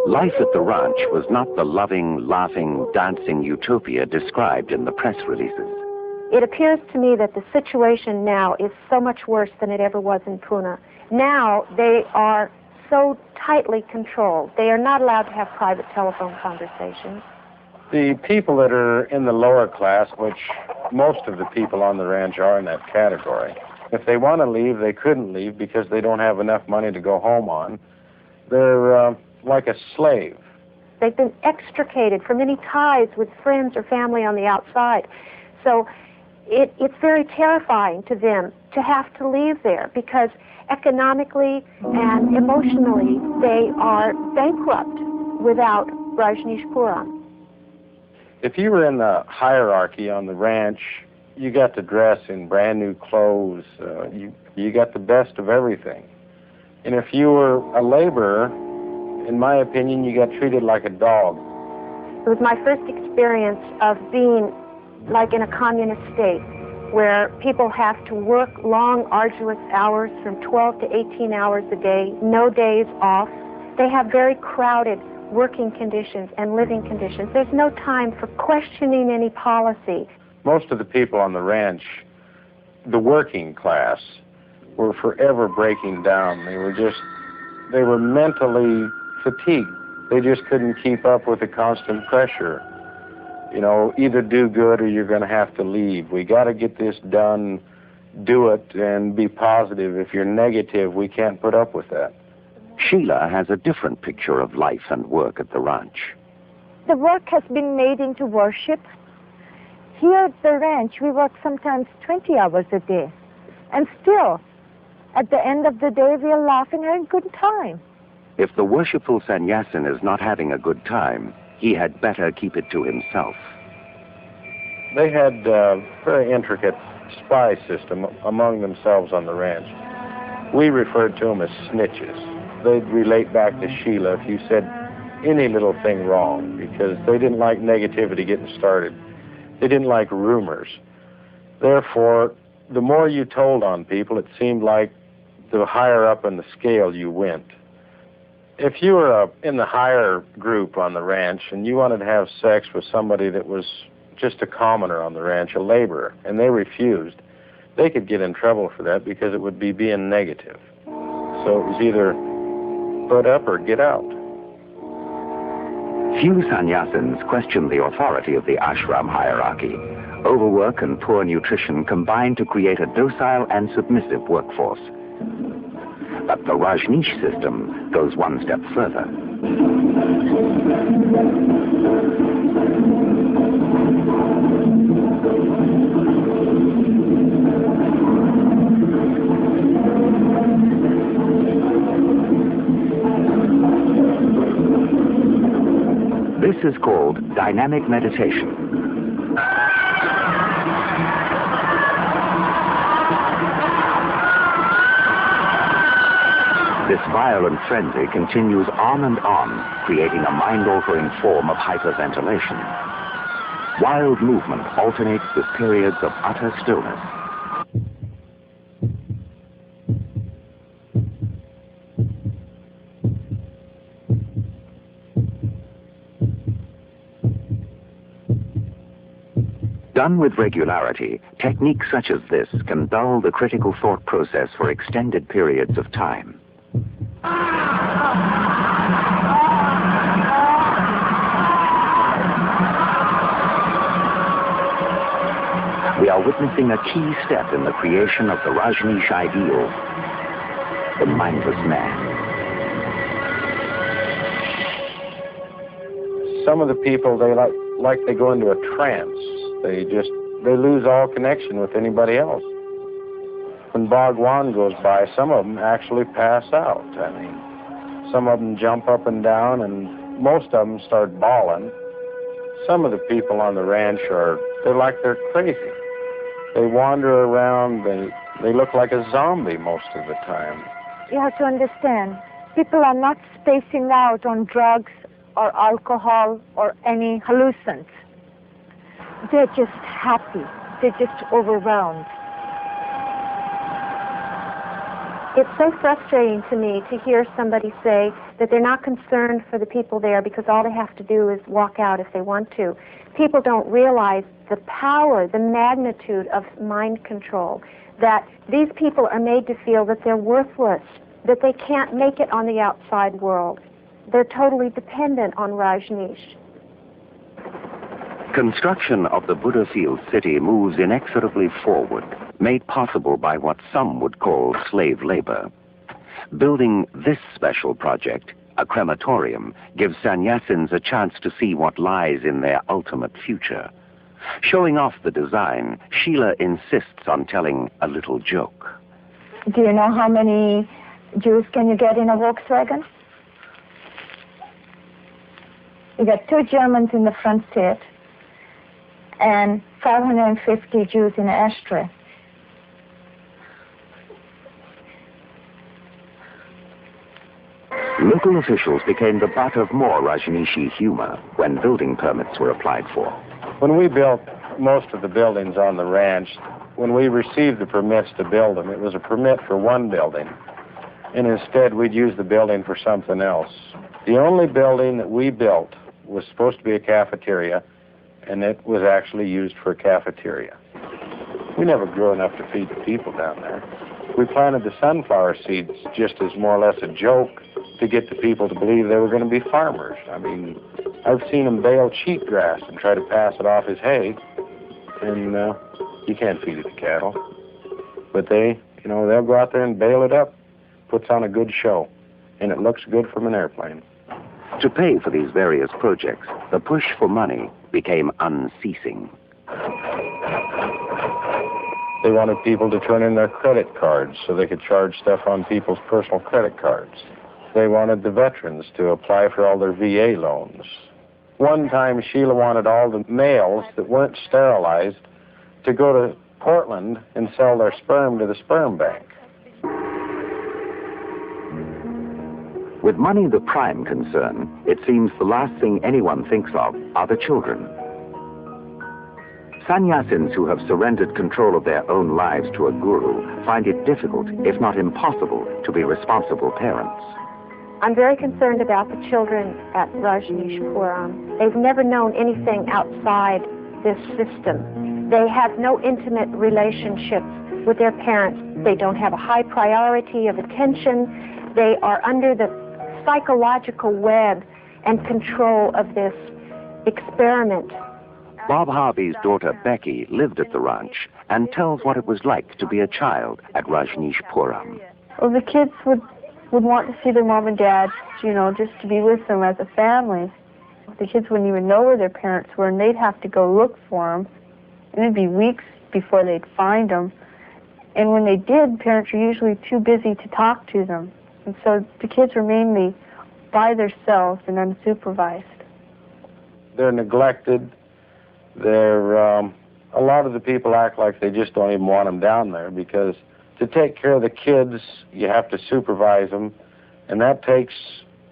Life at the ranch was not the loving, laughing, dancing utopia described in the press releases. It appears to me that the situation now is so much worse than it ever was in Pune. Now they are so tightly controlled. They are not allowed to have private telephone conversations. The people that are in the lower class, which most of the people on the ranch are in that category, if they want to leave, they couldn't leave because they don't have enough money to go home on. They're like a slave. They've been extricated from any ties with friends or family on the outside. So it's very terrifying to them to have to leave there because economically and emotionally they are bankrupt without Rajneeshpuram. If you were in the hierarchy on the ranch, you got to dress in brand new clothes. You got the best of everything. And if you were a laborer, in my opinion, you got treated like a dog. It was my first experience of being like in a communist state where people have to work long, arduous hours from 12 to 18 hours a day, no days off. They have very crowded working conditions and living conditions. There's no time for questioning any policy. Most of the people on the ranch, the working class, were forever breaking down. They were mentally fatigued. They just couldn't keep up with the constant pressure. You know, either do good or you're going to have to leave. We got to get this done, do it, and be positive. If you're negative, we can't put up with that. Sheela has a different picture of life and work at the ranch. The work has been made into worship. Here at the ranch, we work sometimes 20 hours a day. And still, at the end of the day, we are laughing and having a good time. If the worshipful sannyasin is not having a good time, he had better keep it to himself. They had a very intricate spy system among themselves on the ranch. We referred to them as snitches. They'd relate back to Sheela if you said any little thing wrong, because they didn't like negativity getting started. They didn't like rumors. Therefore, the more you told on people, it seemed like the higher up in the scale you went. If you were in the higher group on the ranch and you wanted to have sex with somebody that was just a commoner on the ranch, a laborer, and they refused, they could get in trouble for that because it would be being negative. So it was either put up or get out. Few sannyasins question the authority of the ashram hierarchy. Overwork and poor nutrition combine to create a docile and submissive workforce. But the Rajneesh system goes one step further. This is called dynamic meditation. This violent frenzy continues on and on, creating a mind-altering form of hyperventilation. Wild movement alternates with periods of utter stillness. Done with regularity, techniques such as this can dull the critical thought process for extended periods of time. We are witnessing a key step in the creation of the Rajneesh ideal, the mindless man. Some of the people, they go into a trance. They lose all connection with anybody else. When Bhagwan goes by, some of them actually pass out. I mean, some of them jump up and down, and most of them start bawling. Some of the people on the ranch they're crazy. They wander around, they look like a zombie most of the time. You have to understand, people are not spacing out on drugs or alcohol or any hallucins. They're just happy. They're just overwhelmed. It's so frustrating to me to hear somebody say that they're not concerned for the people there because all they have to do is walk out if they want to. People don't realize the power, the magnitude of mind control, that these people are made to feel that they're worthless, that they can't make it on the outside world. They're totally dependent on Rajneesh. Construction of the Buddha-field city moves inexorably forward, made possible by what some would call slave labor. Building this special project, a crematorium, gives sannyasins a chance to see what lies in their ultimate future. Showing off the design, Sheela insists on telling a little joke. Do you know how many Jews can you get in a Volkswagen? You get 2 Germans in the front seat and 550 Jews in an ashtray. Local officials became the butt of more Rajneeshi humor when building permits were applied for. When we built most of the buildings on the ranch, when we received the permits to build them, it was a permit for one building, and instead we'd use the building for something else. The only building that we built was supposed to be a cafeteria, and it was actually used for a cafeteria. We never grew enough to feed the people down there. We planted the sunflower seeds just as more or less a joke to get the people to believe they were going to be farmers. I mean, I've seen them bale cheatgrass and try to pass it off as hay, and you can't feed it to cattle. But they, they'll go out there and bale it up, puts on a good show, and it looks good from an airplane. To pay for these various projects, the push for money became unceasing. They wanted people to turn in their credit cards so they could charge stuff on people's personal credit cards. They wanted the veterans to apply for all their VA loans. One time, Sheela wanted all the males that weren't sterilized to go to Portland and sell their sperm to the sperm bank. With money the prime concern, it seems the last thing anyone thinks of are the children. Sannyasins who have surrendered control of their own lives to a guru find it difficult, if not impossible, to be responsible parents. I'm very concerned about the children at Rajneeshpuram. They've never known anything outside this system. They have no intimate relationships with their parents. They don't have a high priority of attention. They are under the psychological web and control of this experiment. Bob Harvey's daughter Becky lived at the ranch and tells what it was like to be a child at Rajneeshpuram. Well, the kids would want to see their mom and dad, just to be with them as a family. The kids wouldn't even know where their parents were, and they'd have to go look for them. And it'd be weeks before they'd find them. And when they did, parents were usually too busy to talk to them. And so the kids were mainly by themselves and unsupervised. They're neglected. A lot of the people act like they just don't even want them down there, because to take care of the kids, you have to supervise them, and that takes